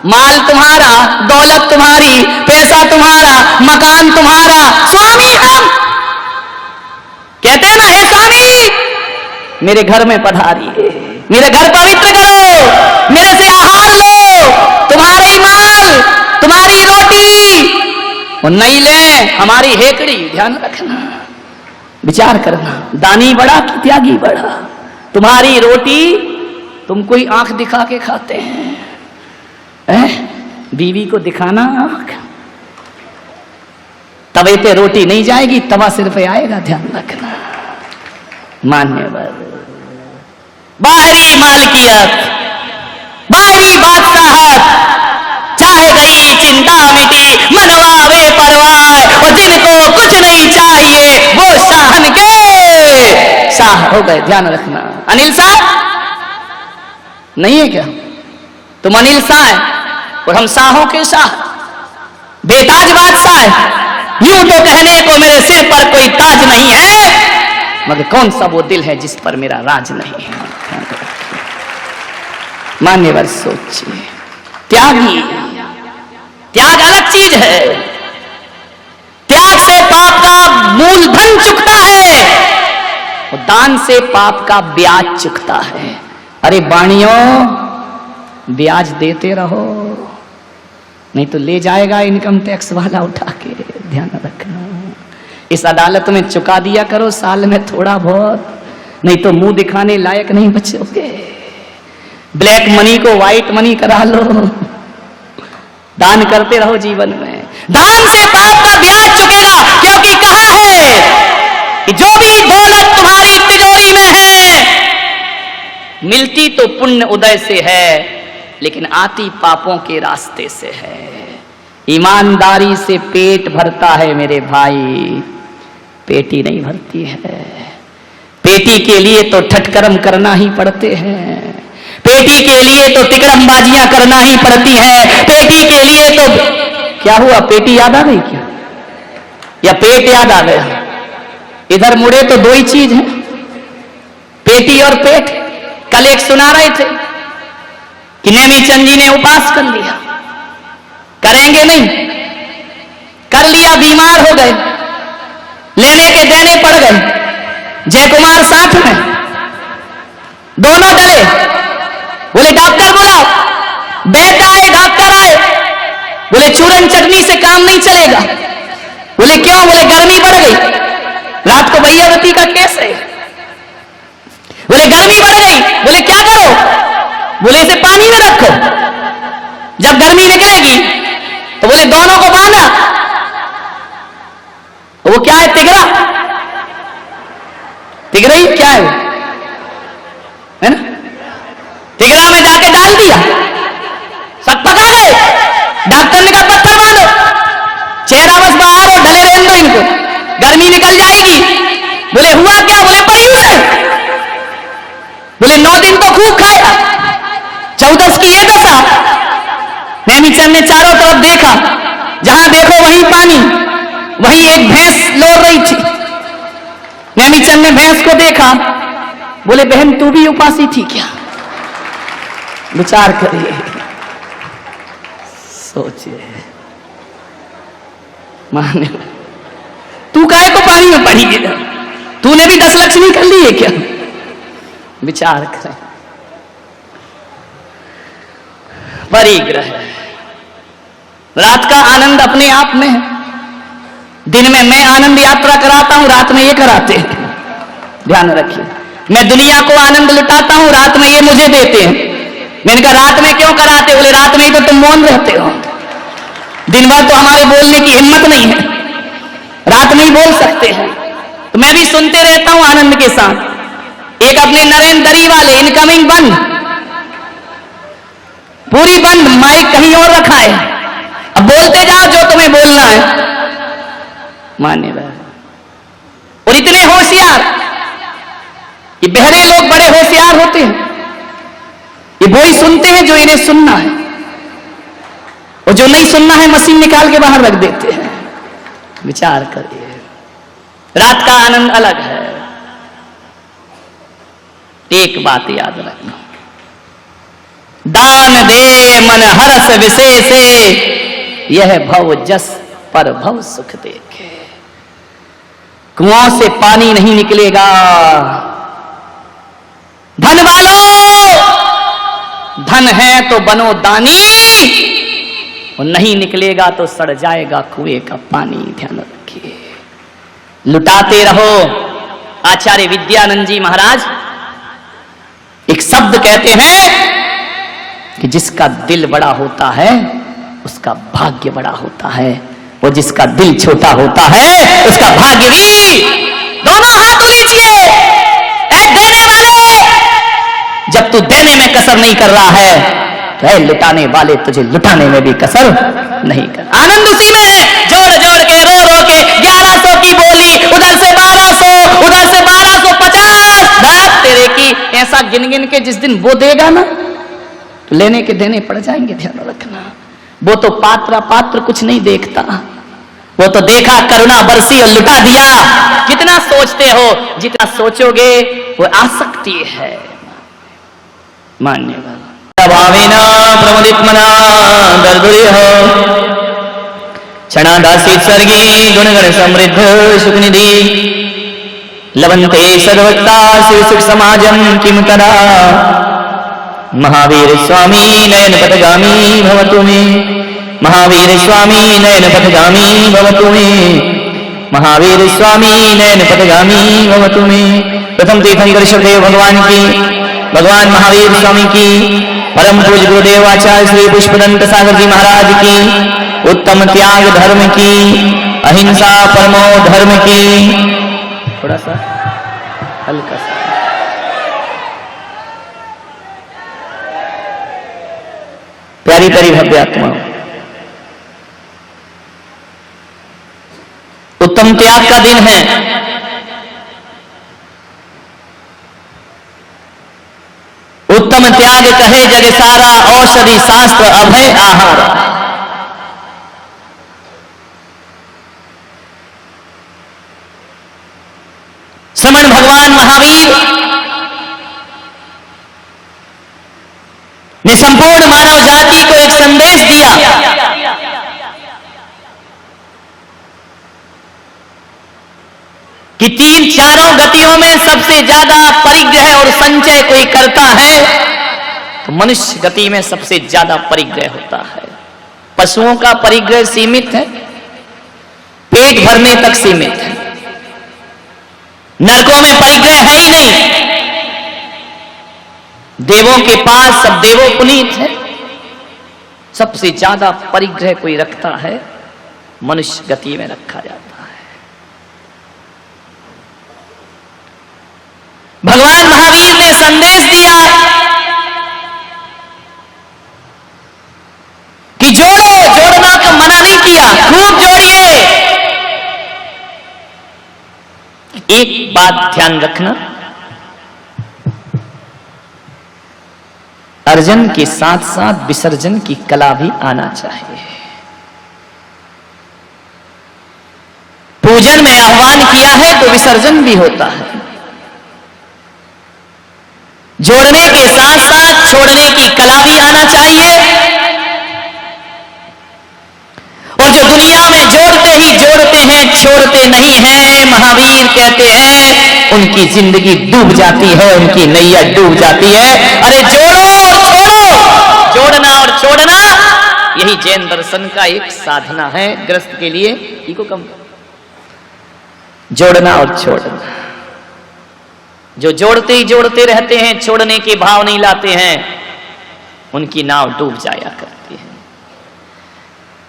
माल तुम्हारा, दौलत तुम्हारी, पैसा तुम्हारा, मकान तुम्हारा, स्वामी हम। कहते हैं ना, हे स्वामी मेरे घर में पधारिए, मेरे घर पवित्र करो, मेरे से आहार लो, तुम्हारे ही माल, तुम्हारी रोटी और नहीं ले हमारी हेकड़ी। ध्यान रखना, विचार करना, दानी बड़ा कि त्यागी बड़ा। तुम्हारी रोटी तुमको ही आंख दिखा के खाते हैं, बीवी को दिखाना आंख, तवे पे रोटी नहीं जाएगी, तवा सिर पे आएगा। ध्यान रखना, मान्यवर बाहरी मालकियत, बाहरी बादशाहत, चाहे गई चिंता मिटी, मनवावे परवाह, और जिनको कुछ नहीं चाहिए वो शाहन के शाह हो गए। ध्यान रखना, अनिल शाह नहीं है क्या? तुम अनिल शाह है और हम शाहों के शाह, बेताज बादशाह है। यूं तो कहने को मेरे सिर पर कोई ताज नहीं है, मगर कौन सा वो दिल है जिस पर मेरा राज नहीं है। मान्यवर सोचिए, त्यागी, त्याग अलग चीज है। त्याग से पाप का मूलधन चुकता है और दान से पाप का ब्याज चुकता है। अरे बाणियों, ब्याज देते रहो, नहीं तो ले जाएगा इनकम टैक्स वाला उठा के। ध्यान रखना, इस अदालत में चुका दिया करो साल में थोड़ा बहुत, नहीं तो मुंह दिखाने लायक नहीं बचोगे। ब्लैक मनी को व्हाइट मनी करा लो, दान करते रहो जीवन में। दान से पाप का ब्याज चुकेगा, क्योंकि कहा है कि जो भी दौलत तुम्हारी तिजोरी में है, मिलती तो पुण्य उदय से है, लेकिन आती पापों के रास्ते से है। ईमानदारी से पेट भरता है मेरे भाई, पेटी नहीं भरती है। पेटी के लिए तो ठटकर्म करना ही पड़ते हैं, पेटी के लिए तो तिकड़मबाजियां करना ही पड़ती है। पेटी के लिए तो क्या हुआ, पेटी याद आ गई क्या, या पेट याद आ गया? इधर मुड़े तो दो ही चीज है, पेटी और पेट। कल एक सुना रहे थे कि नेमीचंद जी ने उपास कर लिया, करेंगे नहीं, कर लिया, बीमार हो गए, लेने के देने पड़ गए। जयकुमार साथ में, दोनों डरे, बोले डॉक्टर बुलाओ। वैद्य आए, डॉक्टर आए, बोले चूरन चटनी से काम नहीं चलेगा। बोले क्यों? बोले गर्मी बढ़ गई, रात को भैयावती का केस है। बोले गर्मी बढ़ गई, बोले क्या करो? बोले इसे पानी में रखो, जब गर्मी निकलेगी तो बोले दोनों को बांधा। वो क्या है, तिगरा, तिगरई क्या है ना, तिगरा में जाके डाल दिया, सब पका गए। डॉक्टर ने कहा पत्थर बांधो, चेहरा बस बाहर हो, ढले रहने दो इनको, गर्मी निकल जाएगी। बोले हुआ क्या? बोले पड़ी हुई है। बोले 9 दिन तो खूब खाया, 14 की ये दशा। नेमीचंद ने चारों तरफ देखा, जहां देखो वहीं पानी, वहीं एक भैंस लोर रही थी। नेमीचंद ने भैंस को देखा, बोले बहन तू भी उपासी थी क्या? विचार करिए, सोचिए, माने तू काहे को पानी में पड़ी है? तूने भी 10 लक्ष्मी कर ली है क्या? विचार करें। परिग्रह, रात का आनंद अपने आप में है। दिन में मैं आनंद यात्रा कराता हूं, रात में ये कराते हैं। ध्यान रखिए, मैं दुनिया को आनंद लुटाता हूं, रात में ये मुझे देते हैं। मैंने कहा रात में क्यों कराते? बोले रात में ही तो तुम मौन रहते हो, दिन भर तो हमारे बोलने की हिम्मत नहीं है, रात में ही बोल सकते हैं। तो मैं भी सुनते रहता हूं आनंद के साथ। एक अपने नरेंद्र दरी वाले, इनकमिंग बंद, पूरी बंद, माइक कहीं और रखा है, अब बोलते जाओ जो तुम्हें बोलना है। मान्यवर, और इतने होशियार, ये बहरे लोग बड़े होशियार होते हैं, ये वो ही सुनते हैं जो इन्हें सुनना है, और जो नहीं सुनना है मशीन निकाल के बाहर रख देते हैं। विचार करिए, रात का आनंद अलग है। एक बात याद रखना, दान दे मन हरस विशेषे, यह भव जस पर भव सुख देखे। कुआं से पानी नहीं निकलेगा। धन वालों, धन है तो बनो दानी, और नहीं निकलेगा तो सड़ जाएगा कुएं का पानी। ध्यान रखिए, लुटाते रहो। आचार्य विद्यानंद जी महाराज एक शब्द कहते हैं कि जिसका दिल बड़ा होता है उसका भाग्य बड़ा होता है, और जिसका दिल छोटा होता है उसका भाग्य भी। दोनों हाथ लीजिए। ऐ देने वाले, जब तू देने में कसर नहीं कर रहा है तो ऐ लुटाने वाले, तुझे लुटाने में भी कसर नहीं कर। आनंद उसी में है। जोड़ जोड़ के रो रो के 1100 की बोली, उधर से 1200, उधर से 1250, बात तेरे की। ऐसा गिन गिन के जिस दिन वो देगा ना तो लेने के देने पड़ जाएंगे। ध्यान रखना, वो तो पात्र कुछ नहीं देखता। वो तो देखा करुणा बरसी और लुटा दिया। जितना सोचते हो, जितना सोचोगे वो आसक्ति है। मान्यवर भावेना प्रमुदित मना दर्दुर्य हो, क्षणादासीत सर्गे गुणगण समृद्ध सुखनिधि, लवंते सर्वक्ता सुख समाजम किम तदा। महावीर स्वामी नयन पथगामी भवतु मे, महावीर स्वामी नयन पथगामी भवतु मे, महावीर स्वामी नयन पथगामी भवतु मे। प्रथम तीर्थंकर श्रद्धेय भगवान की, भगवान महावीर स्वामी की, परम पूज्य गुरुदेव आचार्य श्री पुष्पदंत सागर जी महाराज की, उत्तम त्याग धर्म की, अहिंसा परमो धर्म की। थोड़ा सा हल्का सा प्यारी प्यारी भव्य आत्मा, उत्तम त्याग का दिन है। उत्तम त्याग कहे जग सारा, औषधि शास्त्र अभय आहार। श्रमण भगवान महावीर ने संपूर्ण मानव जाति को एक संदेश दिया कि तीन चारों गतियों में सबसे ज्यादा परिग्रह और संचय कोई करता है तो मनुष्य गति में सबसे ज्यादा परिग्रह होता है। पशुओं का परिग्रह सीमित है, पेट भरने तक सीमित है। नरकों में परिग्रह है ही नहीं। देवों के पास सब देवों पुनीत है। सबसे ज्यादा परिग्रह कोई रखता है, मनुष्य गति में रखा जाता है। भगवान महावीर ने संदेश दिया कि जोड़ो, जोड़ना का मना नहीं किया, खूब जोड़िए। एक बात ध्यान रखना, अर्जन के साथ साथ विसर्जन की कला भी आना चाहिए। पूजन में आह्वान किया है तो विसर्जन भी होता है। जोड़ने के साथ साथ छोड़ने की कला भी आना चाहिए। और जो दुनिया में जोड़ते ही जोड़ते हैं, छोड़ते नहीं हैं, महावीर कहते हैं उनकी जिंदगी डूब जाती है, उनकी नैया डूब जाती है। अरे जोड़ो और छोड़ो, जोड़ना और छोड़ना यही जैन दर्शन का एक साधना है गृहस्थ के लिए। इको कम, जोड़ना और छोड़ना। जो जोड़ते ही जोड़ते रहते हैं, छोड़ने के भाव नहीं लाते हैं, उनकी नाव डूब जाया करती है।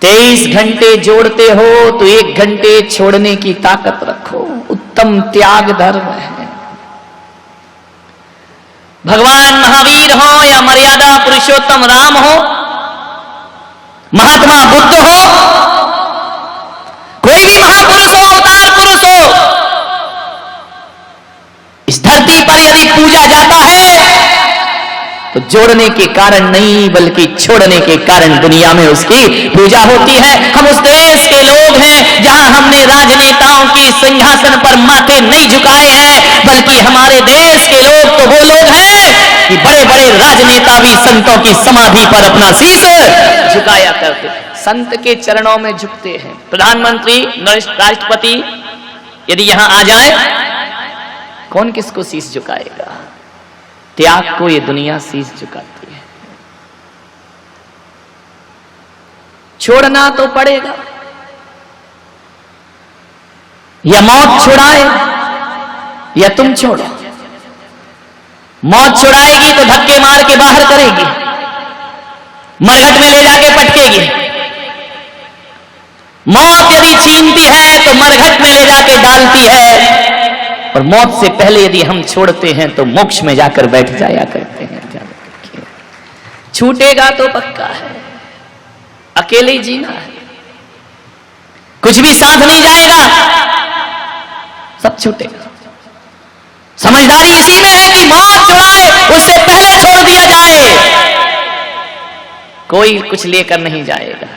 23 घंटे जोड़ते हो तो 1 घंटे छोड़ने की ताकत रखो। उत्तम त्याग धर्म है। भगवान महावीर हो या मर्यादा पुरुषोत्तम राम हो, महात्मा बुद्ध हो, कोई भी महापुरुष हो, अवतार पुरुष हो, इस धरती पर यदि पूजा जाता है तो जोड़ने के कारण नहीं बल्कि छोड़ने के कारण दुनिया में उसकी पूजा होती है। हम उस देश के लोग हैं जहां हमने राजनेताओं की सिंहासन पर माथे नहीं झुकाए हैं, बल्कि हमारे देश के लोग तो वो लोग हैं कि बड़े बड़े राजनेता भी संतों की समाधि पर अपना शीश झुकाया करते, संत के चरणों में झुकते हैं। प्रधानमंत्री, राष्ट्रपति यदि यहां आ जाए, कौन किसको शीश झुकाएगा? त्याग को ये दुनिया शीश झुकाती है। छोड़ना तो पड़ेगा, या मौत छुड़ाए या तुम छोड़ो। मौत छुड़ाएगी तो धक्के मार के बाहर करेगी, मरघट में ले जाके पटकेगी। मौत यदि छीनती है तो मरघट में ले जाके डालती है, और मौत से पहले यदि हम छोड़ते हैं तो मोक्ष में जाकर बैठ जाया करते हैं। छूटेगा तो पक्का है, अकेले ही जीना है, कुछ भी साथ नहीं जाएगा, सब छूटेगा। समझदारी इसी में है कि मौत छुड़ाए उससे पहले छोड़ दिया जाए, कोई कुछ लेकर नहीं जाएगा।